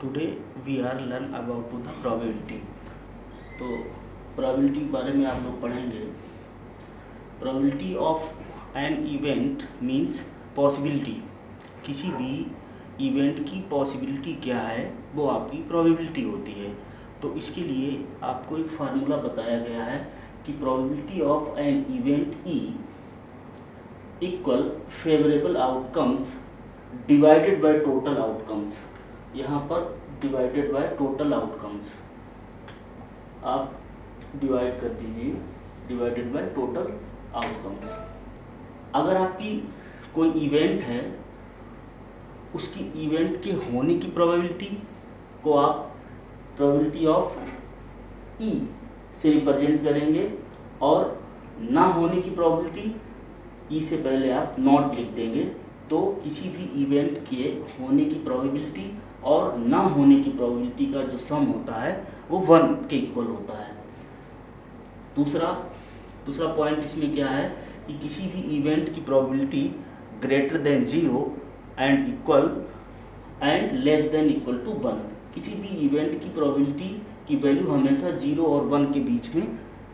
Today we are learn about to the probability. तो probability के बारे में आप लोग पढ़ेंगे। Probability of an event means possibility. किसी भी इवेंट की पॉसिबिलिटी क्या है वो आपकी प्रोबेबिलिटी होती है। तो इसके लिए आपको एक फार्मूला बताया गया है कि probability of an event E equal favourable outcomes divided by total outcomes. यहाँ पर डिवाइडेड बाय टोटल आउटकम्स आप डिवाइड कर दीजिए, डिवाइडेड बाय टोटल आउटकम्स। अगर आपकी कोई इवेंट है, उसकी इवेंट के होने की प्रोबेबिलिटी को आप प्रोबेबिलिटी ऑफ ई से रिप्रेजेंट करेंगे और ना होने की प्रोबेबिलिटी ई से पहले आप नॉट लिख देंगे। तो किसी भी इवेंट के होने की प्रोबेबिलिटी और ना होने की प्रोबेबिलिटी का जो सम होता है वो 1 के इक्वल होता है। दूसरा पॉइंट इसमें क्या है कि किसी भी इवेंट की probability greater than 0 and equal and less than equal to 1। किसी भी इवेंट की प्रोबेबिलिटी की वैल्यू हमेशा 0 और 1 के बीच में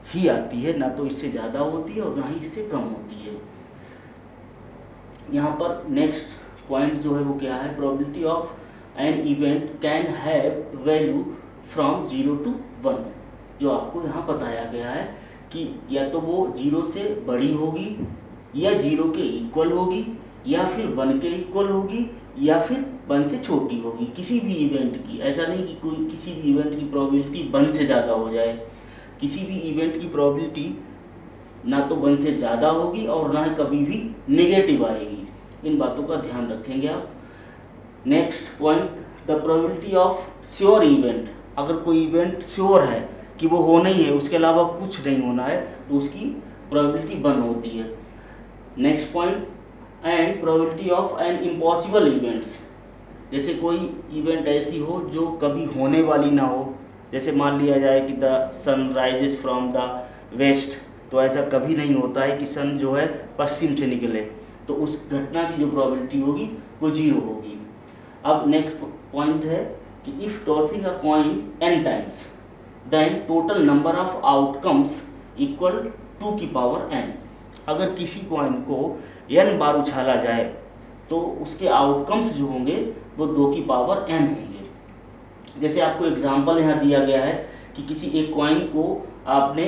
ही आती है, ना तो इससे ज़्यादा होती है और ना ही इससे कम होती है। यहाँ पर नेक्स्ट पॉइंट जो है वो क्या है, probability of an event can have value from 0 to 1। जो आपको यहाँ बताया गया है कि या तो वो 0 से बड़ी होगी या 0 के इक्वल होगी या फिर 1 के इक्वल होगी या फिर 1 से छोटी होगी। किसी भी इवेंट की, ऐसा नहीं कि कोई किसी भी इवेंट की प्रोबेबिलिटी 1 से ज़्यादा हो जाए। किसी भी इवेंट की प्रोबेबिलिटी ना तो 1 से ज़्यादा होगी और ना कभी भी नेगेटिव आएगी। इन बातों का ध्यान रखेंगे आप। Next point, the probability of sure event. अगर कोई इवेंट श्योर है कि वो होना ही है, उसके अलावा कुछ नहीं होना है, तो उसकी प्रोबेबिलिटी 1 होती है। Next point, and probability of an impossible events. जैसे कोई इवेंट ऐसी हो जो कभी होने वाली ना हो, जैसे मान लिया जाए कि the sun rises from the west, तो ऐसा कभी नहीं होता है कि सन जो है पश्चिम से निकले, तो उस घटना की जो प्रोबेबिलिटी होगी वो 0 होगी। अब नेक्स्ट पॉइंट है कि if tossing a coin n times then total number of outcomes equal 2 की पावर n। अगर किसी कॉइन को n बार उछाला जाए तो उसके आउटकम्स जो होंगे वो 2 की पावर n होंगे। जैसे आपको एग्जांपल यहाँ दिया गया है कि किसी एक कॉइन को आपने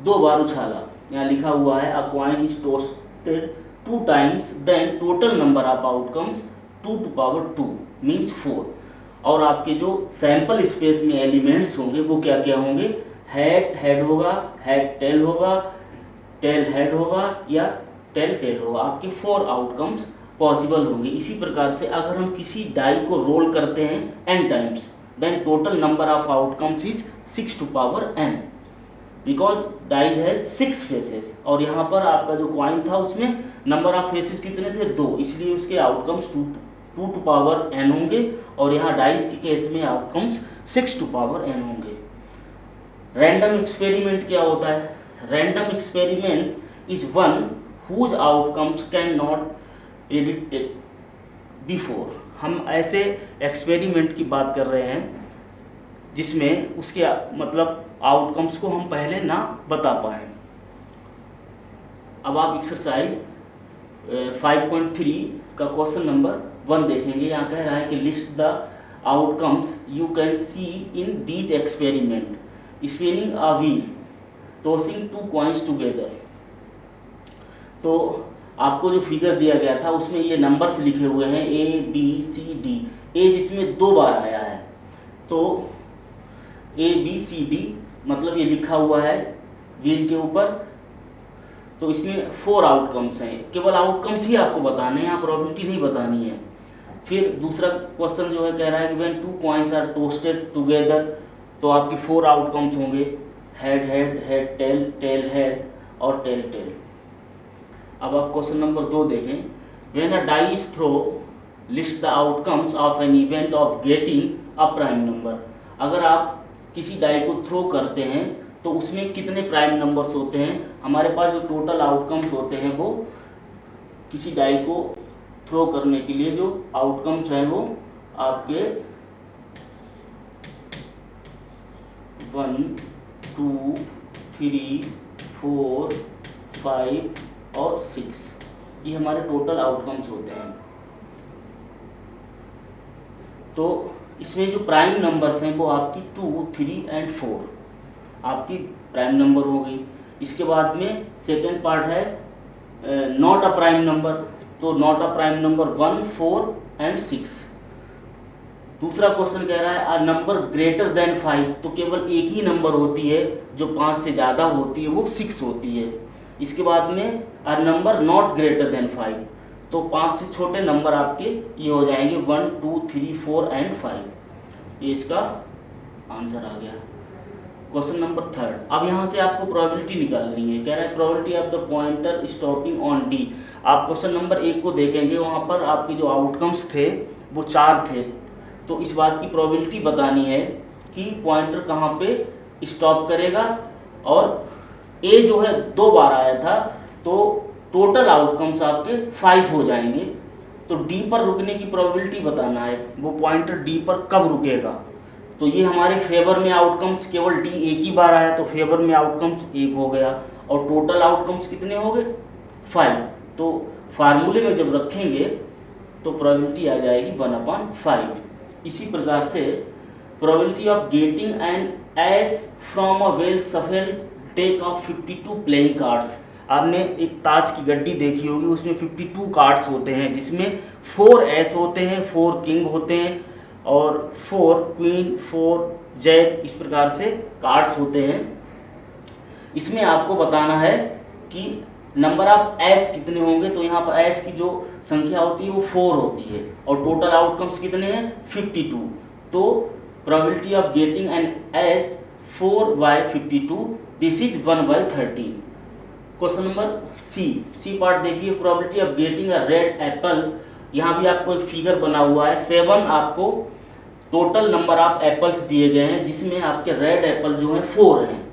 2 बार उछाला। यहाँ लिखा हुआ है a coin is tossed 2 times then total number of outcomes 2 to power 2 means 4। और आपके जो सैंपल स्पेस में एलिमेंट्स होंगे वो क्या क्या होंगे, हेड होगा, हेड टेल होगा, टेल हेड होगा या टेल टेल होगा। आपके 4 आउटकम्स पॉसिबल होंगे। इसी प्रकार से अगर हम किसी डाई को रोल करते हैं n times then total number of outcomes is 6 to power n because dies has 6 faces. और यहाँ पर आपका जो कॉइन था उसमें नंबर ऑफ फेसेस कितने थे, 2, इसलिए उसके आउटकम्स 2 to power n होंगे। और यहाँ डाइज के केस में आउटकम्स 6 to power n होंगे। रैंडम एक्सपेरिमेंट क्या होता है, random experiment is one whose outcomes can not predict before. हम ऐसे एक्सपेरिमेंट की बात कर रहे हैं जिसमें उसके मतलब आउटकम्स को हम पहले ना बता पाएँ। अब आप एक्सरसाइज 5.3 का क्वेश्चन नंबर 1 देखेंगे। यहाँ कह रहा है कि list the outcomes you can see in these experiment, spinning a wheel, tossing 2 coins together. तो आपको जो फिगर दिया गया था उसमें ये नंबर्स लिखे हुए हैं ABCD। ए जिसमें 2 बार आया है, तो ABCD मतलब ये लिखा हुआ है व्हील के ऊपर। तो इसमें 4 आउटकम्स हैं, केवल आउटकम्स ही आपको बताने हैं, यहाँ प्रोबेबिलिटी नहीं बतानी है। फिर दूसरा क्वेश्चन जो है कह रहा है कि when 2 coins are tossed together, तो आपके 4 आउटकम्स होंगे head head, head tail, tail head और टेल टेल। अब आप क्वेश्चन नंबर 2 देखें। When a die is throw list the outcomes of an event of getting a prime number. अगर आप किसी डाई को थ्रो करते हैं तो उसमें कितने प्राइम नंबर्स होते हैं। हमारे पास जो टोटल आउटकम्स होते हैं वो किसी डाई को थ्रो करने के लिए जो आउटकम्स हैं वो आपके 1 2 3 4 5 और 6, ये हमारे टोटल आउटकम्स होते हैं। तो इसमें जो प्राइम नंबर्स हैं वो आपकी 2 3 एंड 4 आपकी प्राइम नंबर हो गई। इसके बाद में सेकेंड पार्ट है नॉट अ प्राइम नंबर, तो not a prime number 1 4 and 6। दूसरा क्वेश्चन कह रहा है अ नंबर ग्रेटर देन 5, तो केवल एक ही नंबर होती है जो 5 से ज़्यादा होती है, वो 6 होती है। इसके बाद में a number not greater than 5, तो 5 से छोटे नंबर आपके ये हो जाएंगे 1 2 3 4 एंड 5। ये इसका आंसर आ गया। क्वेश्चन नंबर थर्ड, अब यहाँ से आपको प्रोबेबिलिटी निकालनी है। कह रहा है probability of the pointer stopping on D. आप क्वेश्चन नंबर 1 को देखेंगे, वहाँ पर आपके जो आउटकम्स थे वो 4 थे। तो इस बात की प्रोबेबिलिटी बतानी है कि पॉइंटर कहाँ पे स्टॉप करेगा, और ए जो है 2 बार आया था, तो टोटल आउटकम्स आपके 5 हो जाएंगे। तो डी पर रुकने की प्रोबेबिलिटी बताना है, वो पॉइंटर डी पर कब रुकेगा। तो ये हमारे फेवर में आउटकम्स केवल डी एक ही बार आया, तो फेवर में आउटकम्स 1 हो गया, और टोटल आउटकम्स कितने हो गए 5। तो फार्मूले में जब रखेंगे तो प्रोबेबिलिटी आ जाएगी 1/5। इसी प्रकार से probability of getting an S from a well सफल टेक ऑफ 52 प्लेइंग कार्ड्स। आपने एक ताश की गड्डी देखी होगी, उसमें 52 कार्ड्स होते हैं, जिसमें 4 एस होते हैं, 4 किंग होते हैं, और 4 क्वीन, 4 जैक, इस प्रकार से कार्ड्स होते हैं। इसमें आपको बताना है कि नंबर ऑफ एस कितने होंगे। तो यहाँ पर एस की जो संख्या होती है वो 4 होती है, और टोटल आउटकम्स कितने हैं 52। तो probability of getting an ace 4/52, this is 1/13। Question number C part देखिए, probability of getting a red apple. यहाँ भी आपको एक फिगर बना हुआ है 7, आपको टोटल नंबर ऑफ एप्पल्स दिए गए हैं, जिसमें आपके रेड एप्पल जो है 4 हैं।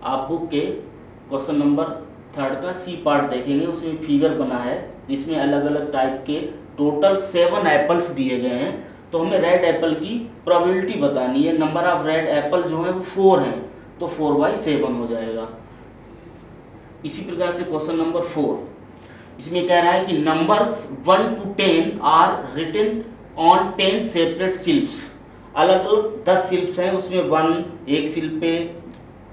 आप बुक के क्वेश्चन नंबर 3 का सी पार्ट देखेंगे, उसमें फिगर बना है जिसमें अलग अलग टाइप के टोटल 7 एप्पल्स दिए गए हैं। तो हमें रेड एप्पल की प्रोबेबिलिटी बतानी है। नंबर ऑफ रेड एप्पल जो है वो 4 हैं, तो 4/7 हो जाएगा। इसी प्रकार से क्वेश्चन नंबर 4, इसमें कह रहा है कि numbers 1 to 10 are written on 10 separate slips. अलग अलग 10 स्लिप्स हैं, उसमें 1 एक स्लिप पे,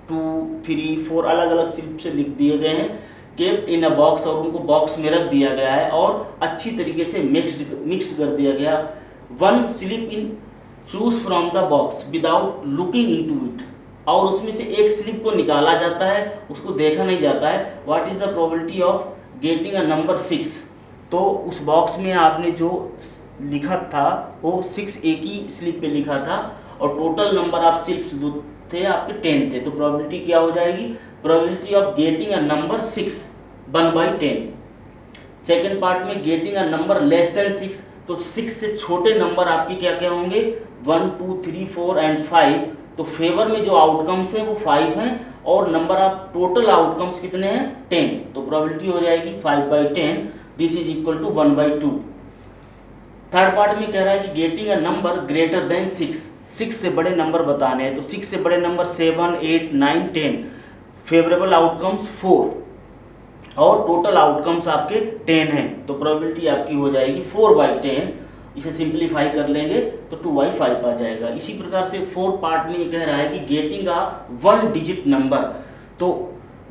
2 3 4 अलग अलग स्लिप से लिख दिए गए हैं, केप्ट इन अ बॉक्स, और उनको बॉक्स में रख दिया गया है और अच्छी तरीके से मिक्स्ड कर दिया गया। 1 slip in choose from the box without looking into it, और उसमें से एक स्लिप को निकाला जाता है, उसको देखा नहीं जाता है। What is the probability of getting a number 6। तो उस बॉक्स में आपने जो लिखा था वो 6 एक ही स्लिप पे लिखा था, और टोटल नंबर ऑफ स्लिप्स जो थे आपके 10 थे। तो प्रोबेबिलिटी क्या हो जाएगी, probability of getting a number 6 1/10। Second part में getting a number less than 6, तो 6 से छोटे नंबर आपके क्या क्या होंगे 1 2 3 4 एंड 5। तो फेवर में जो आउटकम्स हैं वो 5 हैं, और नंबर ऑफ टोटल आउटकम्स कितने हैं 10। तो प्रोबेबिलिटी हो जाएगी 5/10, this is equal to 1/2। Third part में कह रहा है कि getting a number greater than 6 से बड़े नंबर बताने हैं। तो 6 से बड़े नंबर 7 8 9 10, फेवरेबल आउटकम्स 4, और टोटल आउटकम्स आपके 10 हैं। तो प्रोबेबिलिटी आपकी हो जाएगी 4/10। इसे सिंप्लीफाई कर लेंगे तो 2/5 आ जाएगा। इसी प्रकार से फोर्थ पार्ट में ये कह रहा है कि गेटिंग अ 1 डिजिट नंबर। तो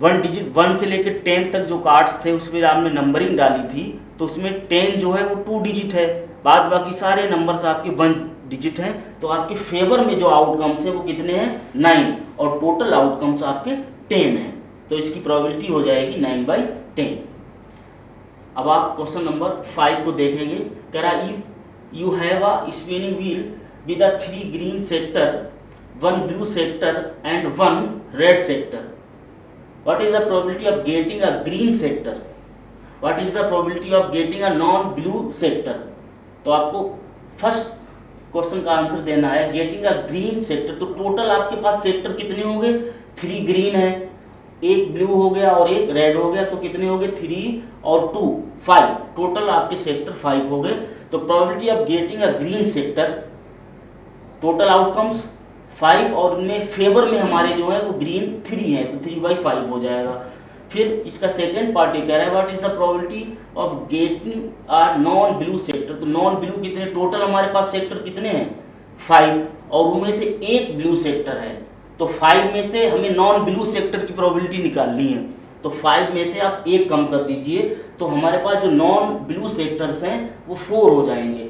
1 डिजिट 1 से लेकर 10 तक जो कार्ड्स थे उस पर आपने नंबरिंग डाली थी, तो उसमें 10 जो है वो 2 डिजिट है, बाद बाकी सारे नंबर्स आपके 1 डिजिट हैं। तो आपके फेवर में जो आउटकम्स है वो कितने हैं 9, और टोटल आउटकम्स आपके 10 हैं। तो इसकी प्रोबेबिलिटी हो जाएगी 9/10। अब आप क्वेश्चन नंबर 5 को देखेंगे। कह रहा है if you have a spinning wheel with a 3 green sector, 1 blue sector and 1 red sector. What is the probability of getting a green sector? What is the probability of getting a non-blue sector? तो आपको first question का answer देना है getting a green sector. तो total आपके पास sector कितने हो गए 3 ग्रीन है, एक ब्लू हो गया और एक रेड हो गया, तो कितने हो गए 3 और 2 5, टोटल आपके सेक्टर 5 हो गए। तो probability of getting a green sector, total outcomes 5 और उनमें फेवर में हमारे जो है वो ग्रीन 3 है, तो 3/5 हो जाएगा। फिर इसका सेकंड पार्ट ये कह रहा है what is the probability of getting or non blue sector. तो नॉन ब्लू कितने, टोटल हमारे पास सेक्टर कितने हैं 5, और उनमें से एक ब्लू सेक्टर है, तो 5 में से हमें नॉन ब्लू सेक्टर की प्रोबेबिलिटी निकालनी है। तो 5 में से आप एक कम कर दीजिए, तो हमारे पास जो नॉन ब्लू सेक्टर्स हैं वो 4 हो जाएंगे।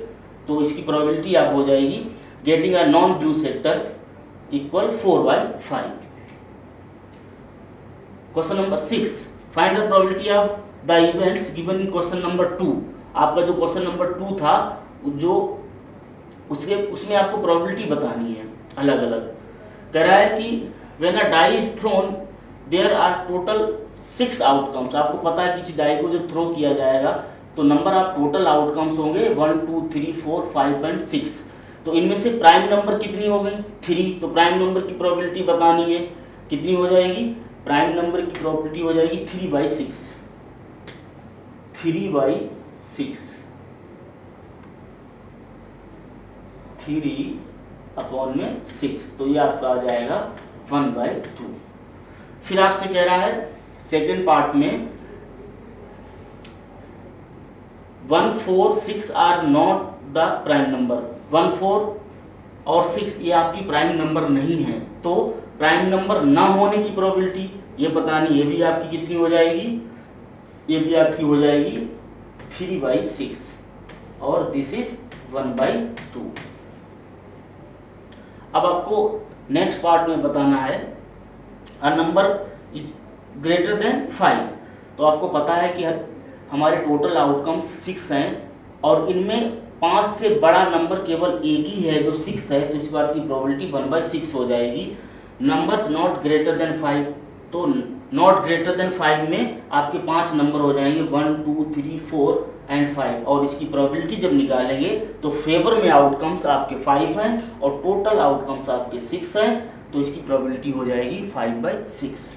तो इसकी प्रोबेबिलिटी आप हो जाएगी getting a non blue sectors equal 4/5। Question number 6, find the probability of the events given in question number 2। आपका जो क्वेश्चन नंबर 2 था, जो उसमें आपको प्रोबेबिलिटी बतानी है अलग अलग। कह रहा है कि when a die is thrown there are total 6 outcomes. आपको पता है किसी डाई को जब थ्रो किया जाएगा तो नंबर ऑफ टोटल आउटकम्स होंगे 1 2 3 4 5 एंड 6। तो इनमें से प्राइम नंबर कितनी हो गई 3, तो प्राइम नंबर की प्रोबेबिलिटी बतानी है, कितनी हो जाएगी, प्राइम नंबर की प्रोबेबिलिटी हो जाएगी 3/6। 3/6 3/6, तो ये आपका आ जाएगा 1/2। फिर आपसे कह रहा है सेकेंड पार्ट में 1 4 6 are not the prime number. 1 4 और 6 ये आपकी प्राइम नंबर नहीं है, तो प्राइम नंबर ना होने की प्रोबेबिलिटी ये बतानी, ये भी आपकी कितनी हो जाएगी, ये भी आपकी हो जाएगी 3/6 और दिस इज 1/2। अब आपको नेक्स्ट पार्ट में बताना है a number is greater than 5। तो आपको पता है कि हमारे टोटल आउटकम्स 6 हैं और इनमें 5 से बड़ा नंबर केवल एक ही है जो 6 है, तो इस बात की प्रोबेबिलिटी 1/6 हो जाएगी। नंबर्स नॉट ग्रेटर देन 5, तो नॉट ग्रेटर देन 5 में आपके 5 नंबर हो जाएंगे 1 2 3 4 एंड 5, और इसकी प्रोबेबिलिटी जब निकालेंगे तो फेवर में आउटकम्स आपके 5 हैं और टोटल आउटकम्स आपके 6 हैं, तो इसकी प्रोबेबिलिटी हो जाएगी 5/6।